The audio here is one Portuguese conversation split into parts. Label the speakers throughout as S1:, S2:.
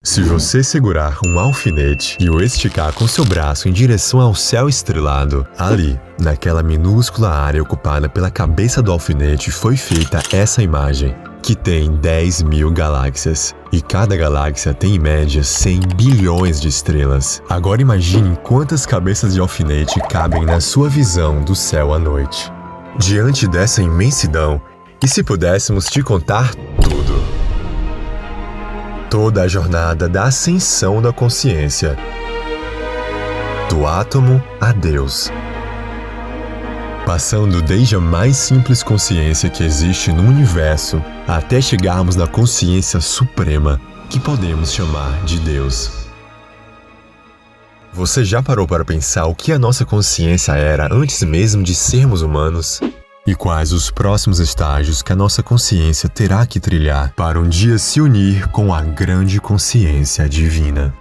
S1: Se você segurar um alfinete e o esticar com seu braço em direção ao céu estrelado, ali, naquela minúscula área ocupada pela cabeça do alfinete, foi feita essa imagem, que tem 10.000 galáxias. E cada galáxia tem em média 100 bilhões de estrelas. Agora imagine quantas cabeças de alfinete cabem na sua visão do céu à noite. Diante dessa imensidão, e se pudéssemos te contar tudo? Toda a jornada da ascensão da consciência, do átomo a Deus. Passando desde a mais simples consciência que existe no universo, até chegarmos na consciência suprema, que podemos chamar de Deus. Você já parou para pensar o que a nossa consciência era antes mesmo de sermos humanos? E quais os próximos estágios que a nossa consciência terá que trilhar para um dia se unir com a grande consciência divina?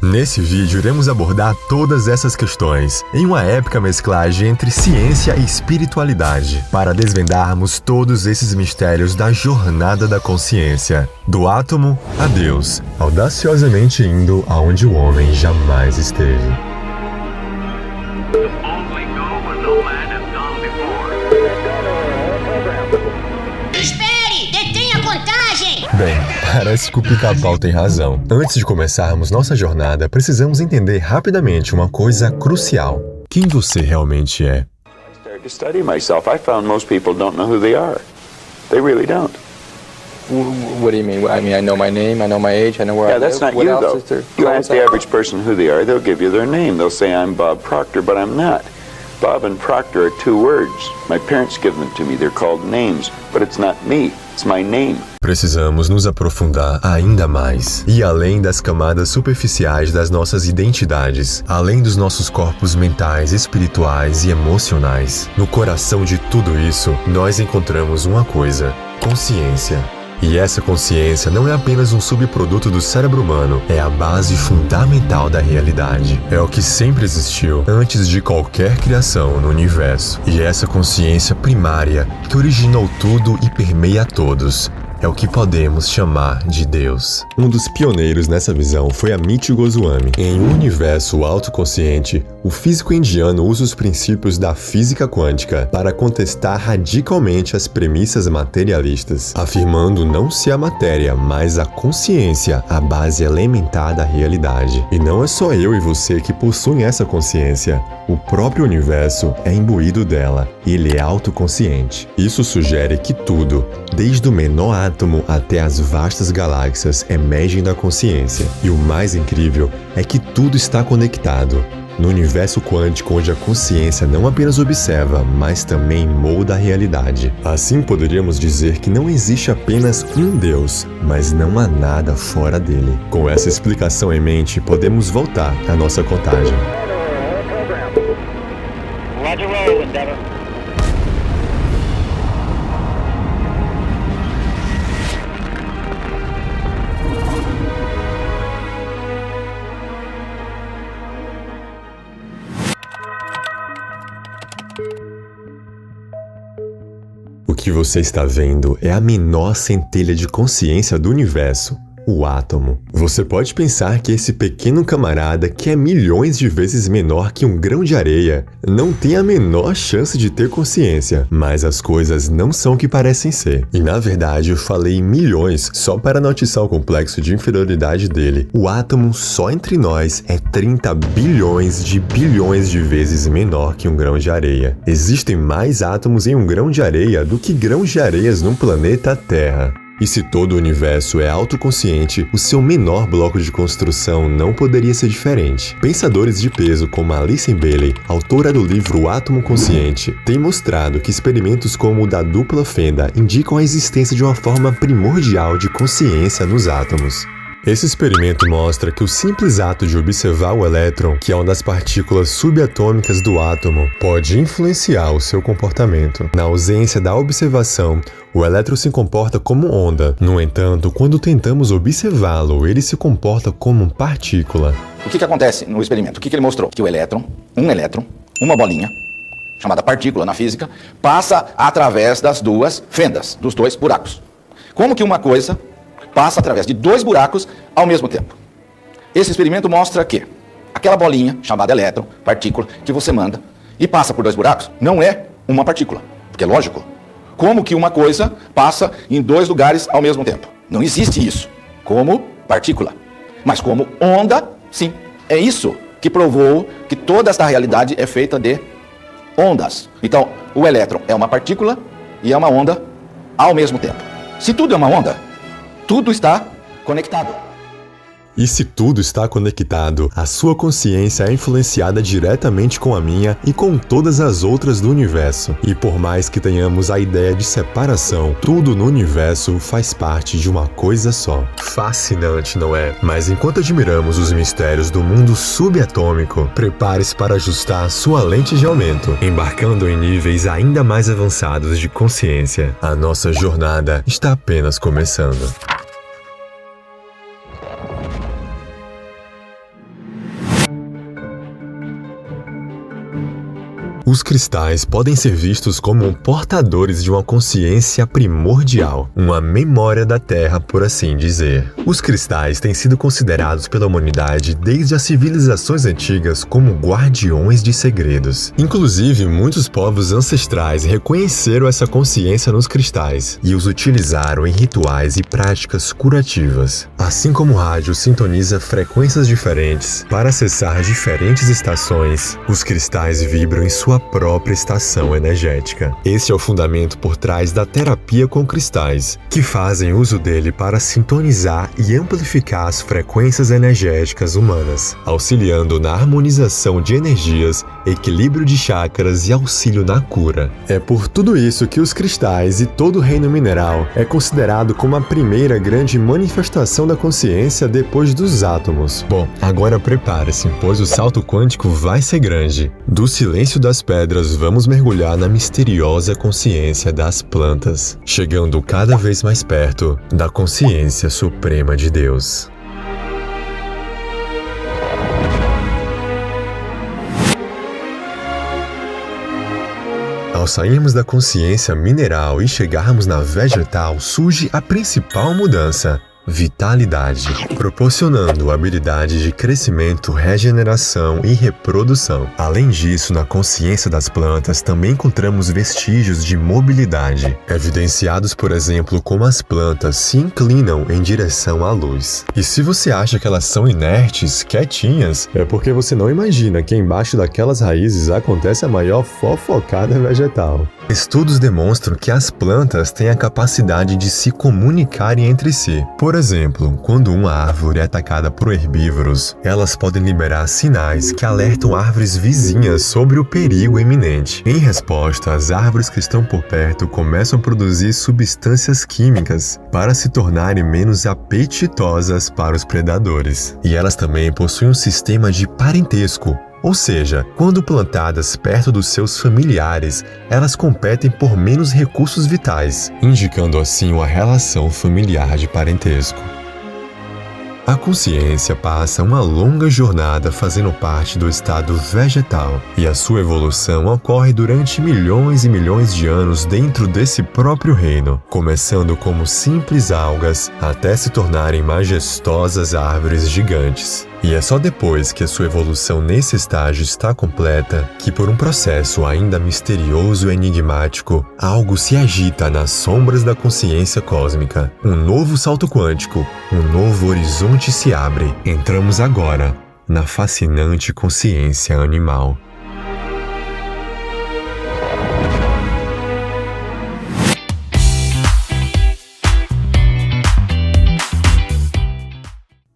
S1: Nesse vídeo iremos abordar todas essas questões, em uma épica mesclagem entre ciência e espiritualidade, para desvendarmos todos esses mistérios da jornada da consciência, do átomo a Deus, audaciosamente indo aonde o homem jamais esteve.
S2: Espere! Detenha a contagem!
S1: Bem, parece que o Pica-Pau tem razão. Antes de começarmos nossa jornada, precisamos entender rapidamente uma coisa crucial. Quem você realmente é?
S3: I started to study myself. I found most people don't know who they are. They really don't.
S4: What do you mean? I mean, I know my name, I know my age, I know where I
S3: Yeah, that's
S4: live.
S3: not
S4: What
S3: you,
S4: else
S3: though.
S4: is there?
S3: You ask the average person who they are, they'll give you their name. They'll say, I'm Bob Proctor, but I'm not. Bob and Proctor are two words. My parents give them to me. They're called names, but it's not me. It's my name.
S1: Precisamos nos aprofundar ainda mais, e além das camadas superficiais das nossas identidades, além dos nossos corpos mentais, espirituais e emocionais. No coração de tudo isso, nós encontramos uma coisa: consciência. E essa consciência não é apenas um subproduto do cérebro humano, é a base fundamental da realidade. É o que sempre existiu antes de qualquer criação no universo. E essa consciência primária que originou tudo e permeia todos é o que podemos chamar de Deus. Um dos pioneiros nessa visão foi Amit Goswami. Em Um Universo Autoconsciente, o físico indiano usa os princípios da física quântica para contestar radicalmente as premissas materialistas, afirmando não ser a matéria, mas a consciência a base elementar da realidade. E não é só eu e você que possuem essa consciência. O próprio universo é imbuído dela. Ele é autoconsciente. Isso sugere que tudo, desde o menor átomo até as vastas galáxias, emergem da consciência. E o mais incrível é que tudo está conectado. No universo quântico, onde a consciência não apenas observa, mas também molda a realidade. Assim, poderíamos dizer que não existe apenas um Deus, mas não há nada fora dele. Com essa explicação em mente, podemos voltar à nossa contagem.
S5: Roger, roll, Endeavor.
S1: O que você está vendo é a menor centelha de consciência do universo, o átomo. Você pode pensar que esse pequeno camarada, que é milhões de vezes menor que um grão de areia, não tem a menor chance de ter consciência, mas as coisas não são o que parecem ser. E na verdade eu falei em milhões só para noticiar o complexo de inferioridade dele. O átomo só entre nós é 30 bilhões de vezes menor que um grão de areia. Existem mais átomos em um grão de areia do que grãos de areias no planeta Terra. E se todo o universo é autoconsciente, o seu menor bloco de construção não poderia ser diferente. Pensadores de peso como Alice Bailey, autora do livro O Átomo Consciente, têm mostrado que experimentos como o da dupla fenda indicam a existência de uma forma primordial de consciência nos átomos. Esse experimento mostra que o simples ato de observar o elétron, que é uma das partículas subatômicas do átomo, pode influenciar o seu comportamento. Na ausência da observação, o elétron se comporta como onda. No entanto, quando tentamos observá-lo, ele se comporta como partícula.
S6: O que acontece no experimento? O que ele mostrou? Que o elétron, uma bolinha, chamada partícula na física, passa através das duas fendas, dos dois buracos. Como que uma coisa passa através de dois buracos ao mesmo tempo? Esse experimento mostra que aquela bolinha, chamada elétron, partícula, que você manda e passa por 2 buracos, não é uma partícula. Porque é lógico. Como que uma coisa passa em 2 lugares ao mesmo tempo? Não existe isso como partícula. Mas como onda, sim. É isso que provou que toda esta realidade é feita de ondas. Então, o elétron é uma partícula e é uma onda ao mesmo tempo. Se tudo é uma onda, tudo está conectado.
S1: E se tudo está conectado, a sua consciência é influenciada diretamente com a minha e com todas as outras do universo. E por mais que tenhamos a ideia de separação, tudo no universo faz parte de uma coisa só. Fascinante, não é? Mas enquanto admiramos os mistérios do mundo subatômico, prepare-se para ajustar sua lente de aumento, embarcando em níveis ainda mais avançados de consciência. A nossa jornada está apenas começando. Os cristais podem ser vistos como portadores de uma consciência primordial, uma memória da Terra, por assim dizer. Os cristais têm sido considerados pela humanidade desde as civilizações antigas como guardiões de segredos. Inclusive, muitos povos ancestrais reconheceram essa consciência nos cristais e os utilizaram em rituais e práticas curativas. Assim como o rádio sintoniza frequências diferentes para acessar diferentes estações, os cristais vibram em sua própria estação energética. Este é o fundamento por trás da terapia com cristais, que fazem uso dele para sintonizar e amplificar as frequências energéticas humanas, auxiliando na harmonização de energias, equilíbrio de chakras e auxílio na cura. É por tudo isso que os cristais e todo o reino mineral é considerado como a primeira grande manifestação da consciência depois dos átomos. Bom, agora prepare-se, pois o salto quântico vai ser grande. Do silêncio das pedras, vamos mergulhar na misteriosa consciência das plantas, chegando cada vez mais perto da consciência suprema de Deus. Ao sairmos da consciência mineral e chegarmos na vegetal, surge a principal mudança: vitalidade, proporcionando habilidade de crescimento, regeneração e reprodução. Além disso, na consciência das plantas também encontramos vestígios de mobilidade, evidenciados, por exemplo, como as plantas se inclinam em direção à luz. E se você acha que elas são inertes, quietinhas, é porque você não imagina que embaixo daquelas raízes acontece a maior fofocada vegetal. Estudos demonstram que as plantas têm a capacidade de se comunicarem entre si. Por exemplo, quando uma árvore é atacada por herbívoros, elas podem liberar sinais que alertam árvores vizinhas sobre o perigo iminente. Em resposta, as árvores que estão por perto começam a produzir substâncias químicas para se tornarem menos apetitosas para os predadores. E elas também possuem um sistema de parentesco. Ou seja, quando plantadas perto dos seus familiares, elas competem por menos recursos vitais, indicando assim uma relação familiar de parentesco. A consciência passa uma longa jornada fazendo parte do estado vegetal, e a sua evolução ocorre durante milhões e milhões de anos dentro desse próprio reino, começando como simples algas até se tornarem majestosas árvores gigantes. E é só depois que a sua evolução nesse estágio está completa que, por um processo ainda misterioso e enigmático, algo se agita nas sombras da consciência cósmica. Um novo salto quântico, um novo horizonte se abre. Entramos agora na fascinante consciência animal.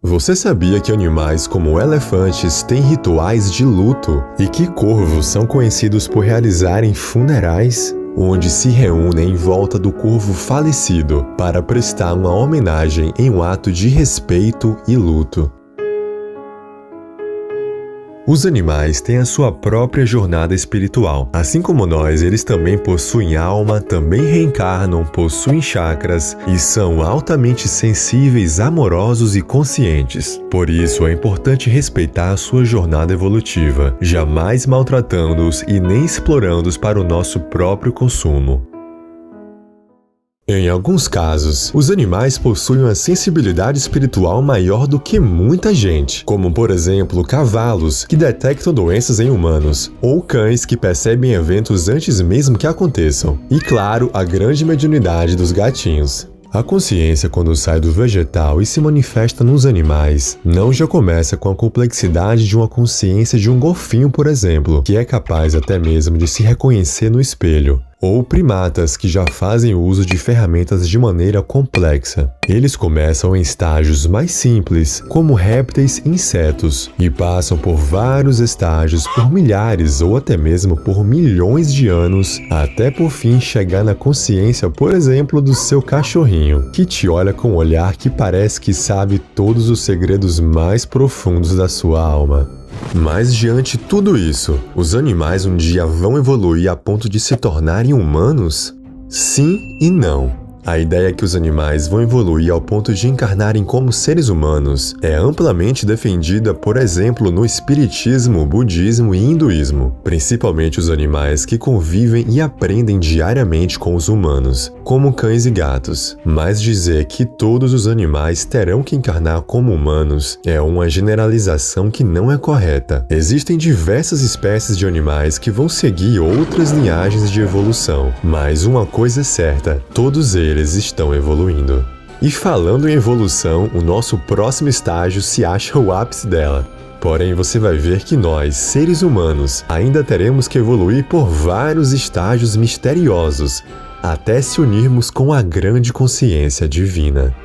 S1: Você sabia que animais como elefantes têm rituais de luto e que corvos são conhecidos por realizarem funerais, onde se reúnem em volta do corvo falecido para prestar uma homenagem em um ato de respeito e luto? Os animais têm a sua própria jornada espiritual. Assim como nós, eles também possuem alma, também reencarnam, possuem chakras e são altamente sensíveis, amorosos e conscientes. Por isso, é importante respeitar a sua jornada evolutiva, jamais maltratando-os e nem explorando-os para o nosso próprio consumo. Em alguns casos, os animais possuem uma sensibilidade espiritual maior do que muita gente, como por exemplo cavalos que detectam doenças em humanos, ou cães que percebem eventos antes mesmo que aconteçam, e claro, a grande mediunidade dos gatinhos. A consciência, quando sai do vegetal e se manifesta nos animais, não já começa com a complexidade de uma consciência de um golfinho, por exemplo, que é capaz até mesmo de se reconhecer no espelho, ou primatas que já fazem uso de ferramentas de maneira complexa. Eles começam em estágios mais simples, como répteis e insetos, e passam por vários estágios por milhares ou até mesmo por milhões de anos, até por fim chegar na consciência, por exemplo, do seu cachorrinho, que te olha com um olhar que parece que sabe todos os segredos mais profundos da sua alma. Mas diante de tudo isso, os animais um dia vão evoluir a ponto de se tornarem humanos? Sim e não. A ideia que os animais vão evoluir ao ponto de encarnarem como seres humanos é amplamente defendida, por exemplo, no espiritismo, budismo e hinduísmo, principalmente os animais que convivem e aprendem diariamente com os humanos, como cães e gatos. Mas dizer que todos os animais terão que encarnar como humanos é uma generalização que não é correta. Existem diversas espécies de animais que vão seguir outras linhagens de evolução, mas uma coisa é certa, todos eles estão evoluindo. E falando em evolução, o nosso próximo estágio se acha o ápice dela. Porém, você vai ver que nós, seres humanos, ainda teremos que evoluir por vários estágios misteriosos, até se unirmos com a grande consciência divina.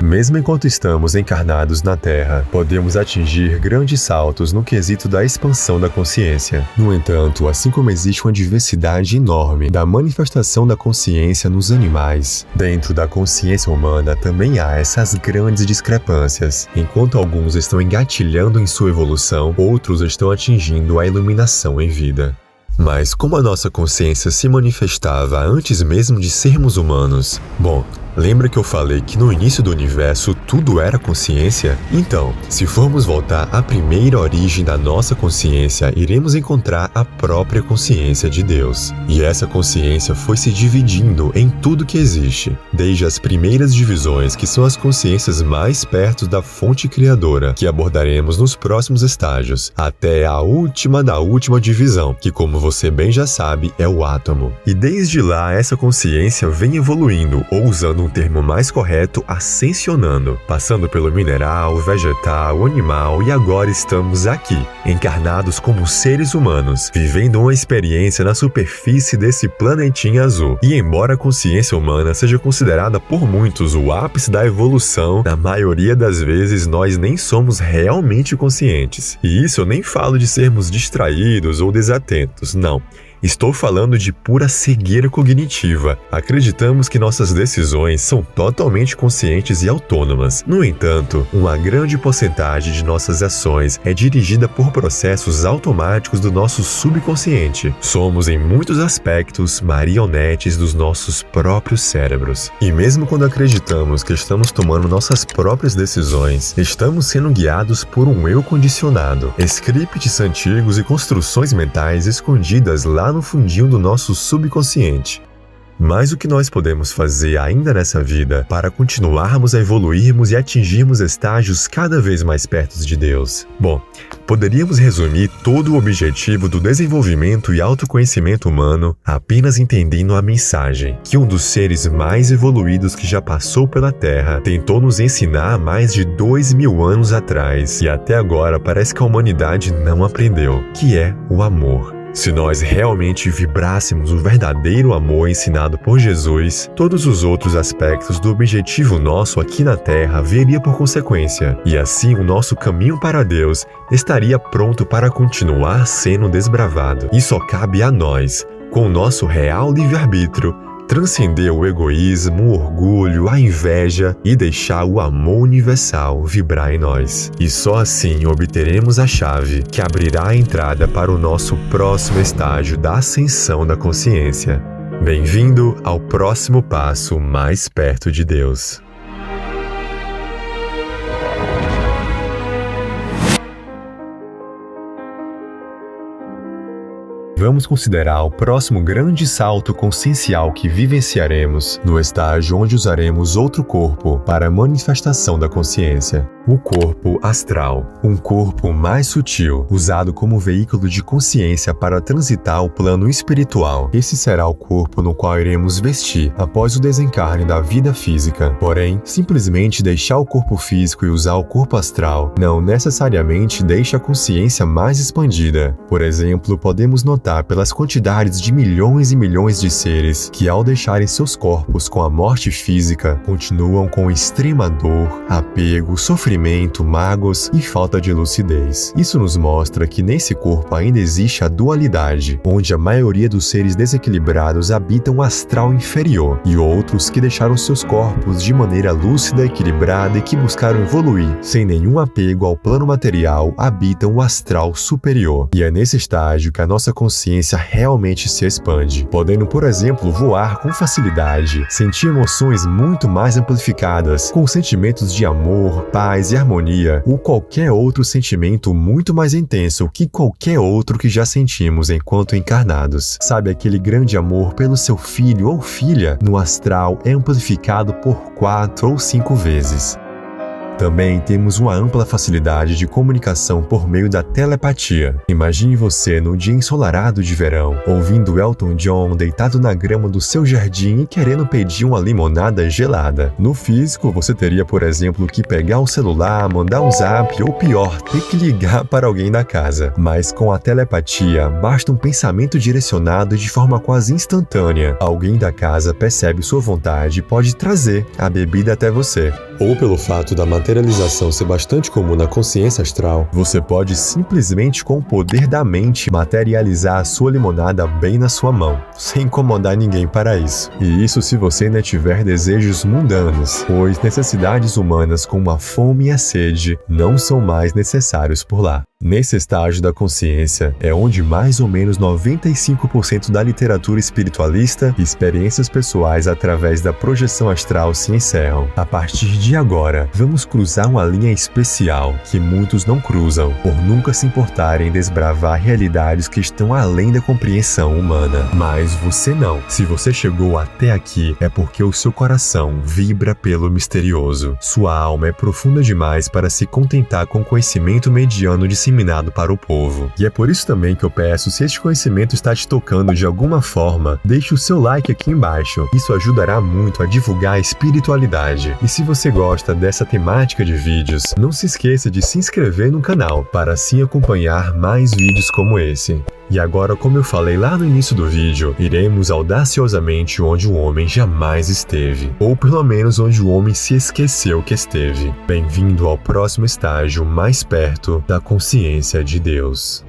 S1: Mesmo enquanto estamos encarnados na Terra, podemos atingir grandes saltos no quesito da expansão da consciência. No entanto, assim como existe uma diversidade enorme da manifestação da consciência nos animais, dentro da consciência humana também há essas grandes discrepâncias. Enquanto alguns estão engatilhando em sua evolução, outros estão atingindo a iluminação em vida. Mas como a nossa consciência se manifestava antes mesmo de sermos humanos? Bom, lembra que eu falei que no início do universo tudo era consciência? Então, se formos voltar à primeira origem da nossa consciência, iremos encontrar a própria consciência de Deus. E essa consciência foi se dividindo em tudo que existe, desde as primeiras divisões, que são as consciências mais perto da fonte criadora, que abordaremos nos próximos estágios, até a última da última divisão, que, como você bem já sabe, é o átomo. E desde lá, essa consciência vem evoluindo, ou usando um termo mais correto, ascensionando, passando pelo mineral, vegetal, animal, e agora estamos aqui, encarnados como seres humanos, vivendo uma experiência na superfície desse planetinha azul. E embora a consciência humana seja considerada por muitos o ápice da evolução, na maioria das vezes nós nem somos realmente conscientes. E isso eu nem falo de sermos distraídos ou desatentos, não. Estou falando de pura cegueira cognitiva. Acreditamos que nossas decisões são totalmente conscientes e autônomas. No entanto, uma grande porcentagem de nossas ações é dirigida por processos automáticos do nosso subconsciente. Somos, em muitos aspectos, marionetes dos nossos próprios cérebros. E mesmo quando acreditamos que estamos tomando nossas próprias decisões, estamos sendo guiados por um eu condicionado, scripts antigos e construções mentais escondidas lá no fundinho do nosso subconsciente. Mas o que nós podemos fazer ainda nessa vida para continuarmos a evoluirmos e atingirmos estágios cada vez mais perto de Deus? Bom, poderíamos resumir todo o objetivo do desenvolvimento e autoconhecimento humano apenas entendendo a mensagem que um dos seres mais evoluídos que já passou pela Terra tentou nos ensinar há mais de 2000 anos atrás e até agora parece que a humanidade não aprendeu, que é o amor. Se nós realmente vibrássemos o verdadeiro amor ensinado por Jesus, todos os outros aspectos do objetivo nosso aqui na Terra viria por consequência, e assim o nosso caminho para Deus estaria pronto para continuar sendo desbravado. E só cabe a nós, com o nosso real livre-arbítrio, transcender o egoísmo, o orgulho, a inveja e deixar o amor universal vibrar em nós. E só assim obteremos a chave que abrirá a entrada para o nosso próximo estágio da ascensão da consciência. Bem-vindo ao próximo passo mais perto de Deus. Vamos considerar o próximo grande salto consciencial que vivenciaremos, no estágio onde usaremos outro corpo para a manifestação da consciência. O corpo astral, um corpo mais sutil, usado como veículo de consciência para transitar o plano espiritual. Esse será o corpo no qual iremos vestir após o desencarne da vida física. Porém, simplesmente deixar o corpo físico e usar o corpo astral não necessariamente deixa a consciência mais expandida. Por exemplo, podemos notar pelas quantidades de milhões e milhões de seres que, ao deixarem seus corpos com a morte física, continuam com extrema dor, apego, sofrimento, mágoas e falta de lucidez. Isso nos mostra que nesse corpo ainda existe a dualidade, onde a maioria dos seres desequilibrados habitam o astral inferior e outros que deixaram seus corpos de maneira lúcida, equilibrada e que buscaram evoluir sem nenhum apego ao plano material habitam o astral superior. E é nesse estágio que a nossa consciência realmente se expande, podendo, por exemplo, voar com facilidade, sentir emoções muito mais amplificadas, com sentimentos de amor, paz e harmonia, ou qualquer outro sentimento muito mais intenso que qualquer outro que já sentimos enquanto encarnados. Sabe aquele grande amor pelo seu filho ou filha? No astral é amplificado por 4 ou 5 vezes. Também temos uma ampla facilidade de comunicação por meio da telepatia. Imagine você no dia ensolarado de verão, ouvindo Elton John deitado na grama do seu jardim e querendo pedir uma limonada gelada. No físico, você teria, por exemplo, que pegar o celular, mandar um zap ou pior, ter que ligar para alguém da casa. Mas com a telepatia, basta um pensamento direcionado de forma quase instantânea. Alguém da casa percebe sua vontade e pode trazer a bebida até você. Ou pelo fato da materialização ser bastante comum na consciência astral, você pode simplesmente com o poder da mente materializar a sua limonada bem na sua mão, sem incomodar ninguém para isso. E isso se você ainda tiver desejos mundanos, pois necessidades humanas como a fome e a sede não são mais necessários por lá. Nesse estágio da consciência é onde mais ou menos 95% da literatura espiritualista e experiências pessoais através da projeção astral se encerram. A partir de agora, vamos cruzar uma linha especial que muitos não cruzam, por nunca se importarem em desbravar realidades que estão além da compreensão humana. Mas você não. Se você chegou até aqui, é porque o seu coração vibra pelo misterioso. Sua alma é profunda demais para se contentar com conhecimento mediano disseminado para o povo. E é por isso também que eu peço, se este conhecimento está te tocando de alguma forma, deixe o seu like aqui embaixo. Isso ajudará muito a divulgar a espiritualidade. E se você gosta dessa temática de vídeos, não se esqueça de se inscrever no canal, para assim acompanhar mais vídeos como esse. E agora, como eu falei lá no início do vídeo, iremos audaciosamente onde o homem jamais esteve, ou pelo menos onde o homem se esqueceu que esteve. Bem-vindo ao próximo estágio mais perto da consciência de Deus.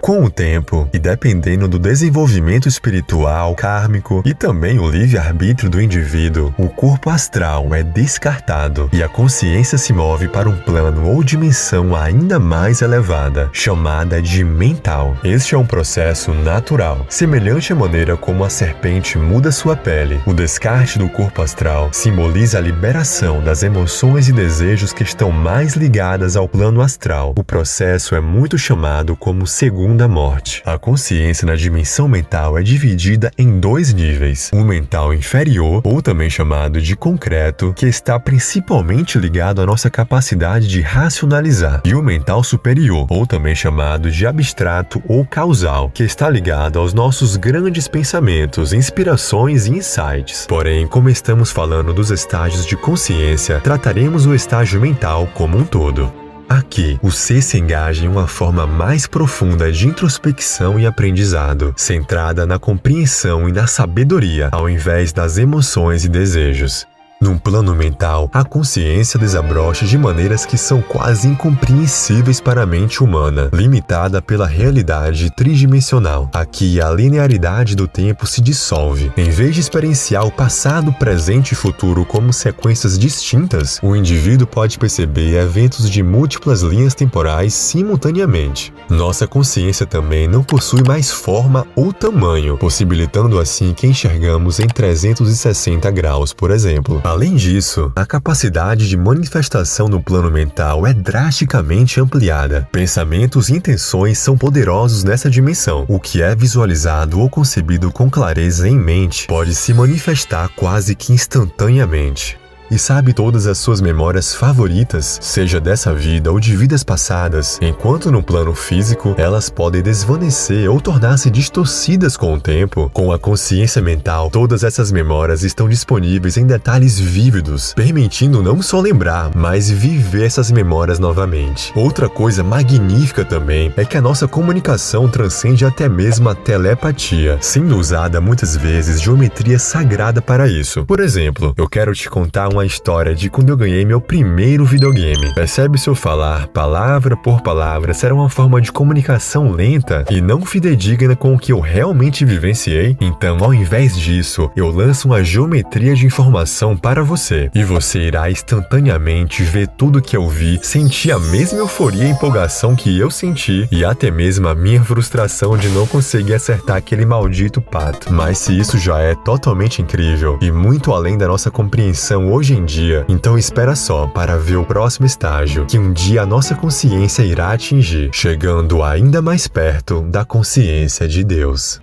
S1: Com o tempo, e dependendo do desenvolvimento espiritual, kármico e também o livre-arbítrio do indivíduo, o corpo astral é descartado e a consciência se move para um plano ou dimensão ainda mais elevada, chamada de mental. Este é um processo natural, semelhante à maneira como a serpente muda sua pele. O descarte do corpo astral simboliza a liberação das emoções e desejos que estão mais ligadas ao plano astral. O processo é muito chamado como segunda morte. A consciência na dimensão mental é dividida em 2 níveis. O mental inferior, ou também chamado de concreto, que está principalmente ligado à nossa capacidade de racionalizar, e o mental superior, ou também chamado de abstrato ou causal, que está ligado aos nossos grandes pensamentos, inspirações e insights. Porém, como estamos falando dos estágios de consciência, trataremos o estágio mental como um todo. Aqui, o ser se engaja em uma forma mais profunda de introspecção e aprendizado, centrada na compreensão e na sabedoria, ao invés das emoções e desejos. Num plano mental, a consciência desabrocha de maneiras que são quase incompreensíveis para a mente humana, limitada pela realidade tridimensional. Aqui, a linearidade do tempo se dissolve. Em vez de experienciar o passado, presente e futuro como sequências distintas, o indivíduo pode perceber eventos de múltiplas linhas temporais simultaneamente. Nossa consciência também não possui mais forma ou tamanho, possibilitando assim que enxergamos em 360 graus, por exemplo. Além disso, a capacidade de manifestação no plano mental é drasticamente ampliada. Pensamentos e intenções são poderosos nessa dimensão. O que é visualizado ou concebido com clareza em mente pode se manifestar quase que instantaneamente. E sabe todas as suas memórias favoritas, seja dessa vida ou de vidas passadas, enquanto no plano físico elas podem desvanecer ou tornar-se distorcidas com o tempo. Com a consciência mental, todas essas memórias estão disponíveis em detalhes vívidos, permitindo não só lembrar, mas viver essas memórias novamente. Outra coisa magnífica também é que a nossa comunicação transcende até mesmo a telepatia, sendo usada muitas vezes geometria sagrada para isso. Por exemplo, eu quero te contar uma história de quando eu ganhei meu primeiro videogame. Percebe se eu falar palavra por palavra será uma forma de comunicação lenta e não fidedigna com o que eu realmente vivenciei? Então, ao invés disso, eu lanço uma geometria de informação para você e você irá instantaneamente ver tudo que eu vi, sentir a mesma euforia e empolgação que eu senti e até mesmo a minha frustração de não conseguir acertar aquele maldito pato. Mas se isso já é totalmente incrível e muito além da nossa compreensão hoje em dia, então espera só para ver o próximo estágio que um dia a nossa consciência irá atingir, chegando ainda mais perto da consciência de Deus.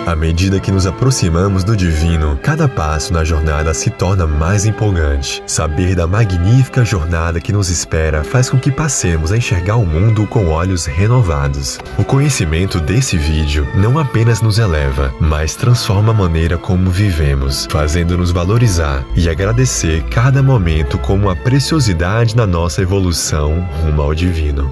S1: À medida que nos aproximamos do divino, cada passo na jornada se torna mais empolgante. Saber da magnífica jornada que nos espera faz com que passemos a enxergar o mundo com olhos renovados. O conhecimento desse vídeo não apenas nos eleva, mas transforma a maneira como vivemos, fazendo-nos valorizar e agradecer cada momento como uma preciosidade na nossa evolução rumo ao divino.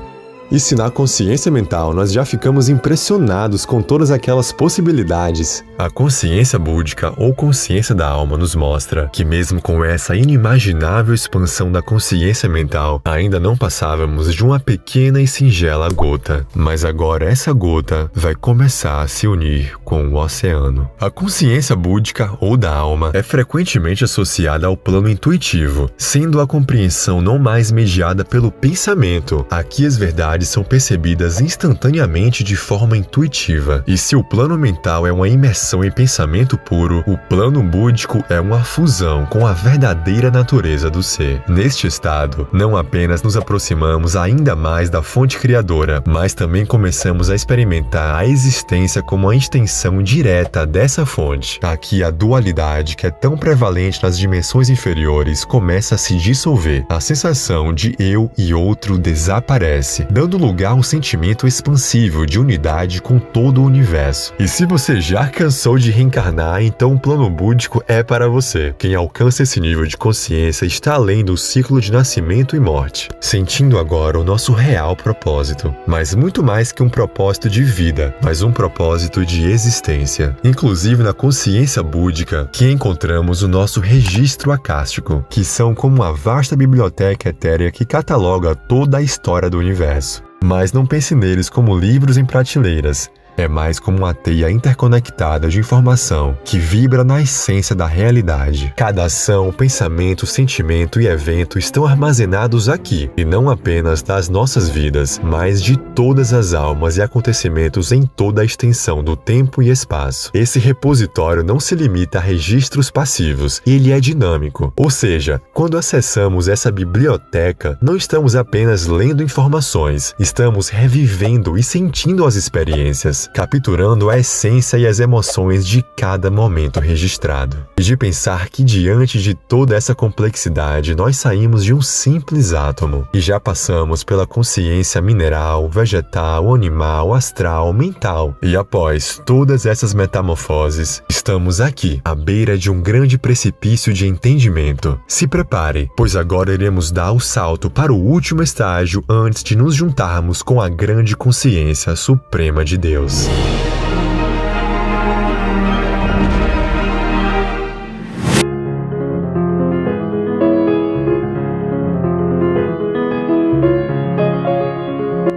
S1: E se na consciência mental nós já ficamos impressionados com todas aquelas possibilidades, a consciência búdica ou consciência da alma nos mostra que mesmo com essa inimaginável expansão da consciência mental, ainda não passávamos de uma pequena e singela gota. Mas agora essa gota vai começar a se unir com o oceano. A consciência búdica ou da alma é frequentemente associada ao plano intuitivo, sendo a compreensão não mais mediada pelo pensamento. Aqui as verdades são percebidas instantaneamente de forma intuitiva. E se o plano mental é uma imersão em pensamento puro, o plano búdico é uma fusão com a verdadeira natureza do ser. Neste estado, não apenas nos aproximamos ainda mais da fonte criadora, mas também começamos a experimentar a existência como uma extensão direta dessa fonte. Aqui a dualidade, que é tão prevalente nas dimensões inferiores, começa a se dissolver. A sensação de eu e outro desaparece, dando lugar a um sentimento expansivo de unidade com todo o universo. E se você já cansou de reencarnar, então o plano búdico é para você. Quem alcança esse nível de consciência está além do ciclo de nascimento e morte, sentindo agora o nosso real propósito. Mas muito mais que um propósito de vida, mas um propósito de existência. Inclusive na consciência búdica, que encontramos o nosso registro acástico, que são como uma vasta biblioteca etérea que cataloga toda a história do universo. Mas não pense neles como livros em prateleiras. É mais como uma teia interconectada de informação que vibra na essência da realidade. Cada ação, pensamento, sentimento e evento estão armazenados aqui, e não apenas das nossas vidas, mas de todas as almas e acontecimentos em toda a extensão do tempo e espaço. Esse repositório não se limita a registros passivos, ele é dinâmico. Ou seja, quando acessamos essa biblioteca, não estamos apenas lendo informações, estamos revivendo e sentindo as experiências, capturando a essência e as emoções de cada momento registrado. E de pensar que diante de toda essa complexidade nós saímos de um simples átomo e já passamos pela consciência mineral, vegetal, animal, astral, mental. E após todas essas metamorfoses, estamos aqui, à beira de um grande precipício de entendimento. Se prepare, pois agora iremos dar o salto para o último estágio antes de nos juntarmos com a grande consciência suprema de Deus.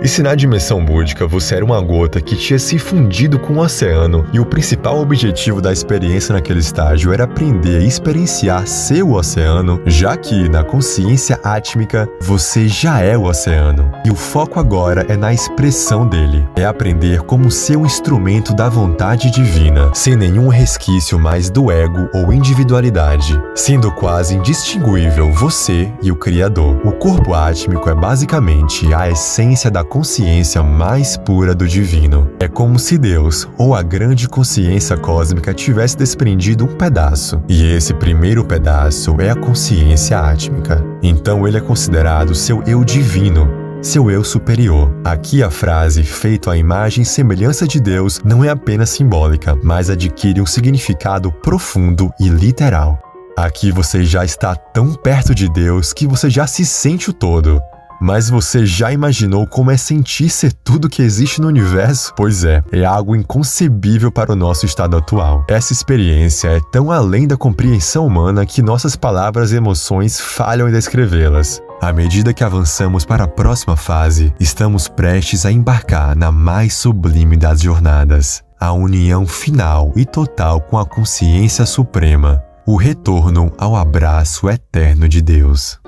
S1: E se na dimensão búdica você era uma gota que tinha se fundido com o oceano e o principal objetivo da experiência naquele estágio era aprender a experienciar ser o oceano, já que na consciência átmica você já é o oceano. E o foco agora é na expressão dele. É aprender como ser um instrumento da vontade divina, sem nenhum resquício mais do ego ou individualidade, sendo quase indistinguível você e o Criador. O corpo átmico é basicamente a essência da consciência mais pura do divino. É como se Deus, ou a grande consciência cósmica, tivesse desprendido um pedaço. E esse primeiro pedaço é a consciência átmica. Então ele é considerado seu eu divino, seu eu superior. Aqui a frase feito à imagem e semelhança de Deus não é apenas simbólica, mas adquire um significado profundo e literal. Aqui você já está tão perto de Deus que você já se sente o todo. Mas você já imaginou como é sentir ser tudo que existe no universo? Pois é algo inconcebível para o nosso estado atual. Essa experiência é tão além da compreensão humana que nossas palavras e emoções falham em descrevê-las. À medida que avançamos para a próxima fase, estamos prestes a embarcar na mais sublime das jornadas, a união final e total com a consciência suprema, o retorno ao abraço eterno de Deus.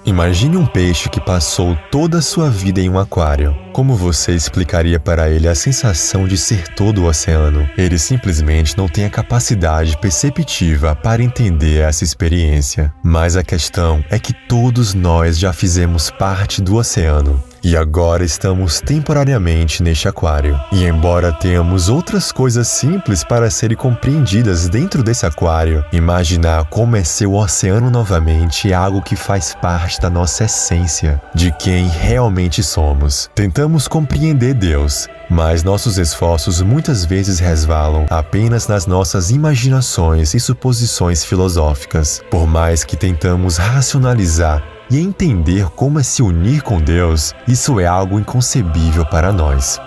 S1: Imagine um peixe que passou toda a sua vida em um aquário. Como você explicaria para ele a sensação de ser todo o oceano? Ele simplesmente não tem a capacidade perceptiva para entender essa experiência. Mas a questão é que todos nós já fizemos parte do oceano. E agora estamos temporariamente neste aquário. E embora tenhamos outras coisas simples para serem compreendidas dentro desse aquário, imaginar como é ser o oceano novamente é algo que faz parte da nossa essência, de quem realmente somos. Tentamos compreender Deus, mas nossos esforços muitas vezes resvalam apenas nas nossas imaginações e suposições filosóficas. Por mais que tentamos racionalizar e entender como é se unir com Deus, isso é algo inconcebível para nós.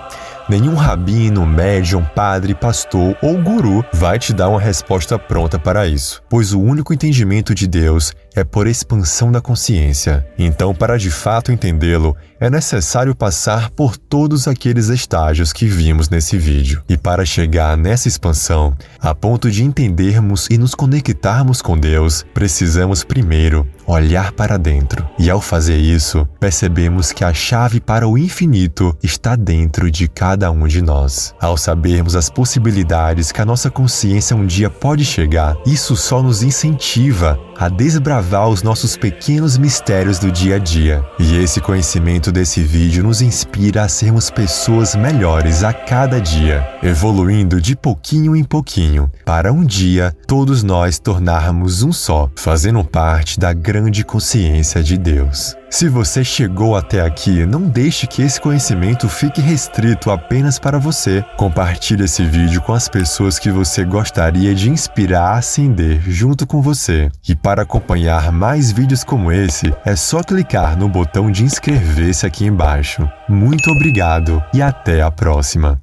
S1: Nenhum rabino, médium, padre, pastor ou guru vai te dar uma resposta pronta para isso, pois o único entendimento de Deus é por expansão da consciência. Então, para de fato entendê-lo, é necessário passar por todos aqueles estágios que vimos nesse vídeo. E para chegar nessa expansão, a ponto de entendermos e nos conectarmos com Deus, precisamos primeiro olhar para dentro. E ao fazer isso, percebemos que a chave para o infinito está dentro de cada um de nós. Ao sabermos as possibilidades que a nossa consciência um dia pode chegar, isso só nos incentiva a desbravar os nossos pequenos mistérios do dia a dia. E esse conhecimento desse vídeo nos inspira a sermos pessoas melhores a cada dia, evoluindo de pouquinho em pouquinho, para um dia todos nós tornarmos um só, fazendo parte da grande consciência de Deus. Se você chegou até aqui, não deixe que esse conhecimento fique restrito apenas para você. Compartilhe esse vídeo com as pessoas que você gostaria de inspirar a ascender junto com você. E para acompanhar mais vídeos como esse, é só clicar no botão de inscrever-se aqui embaixo. Muito obrigado e até a próxima!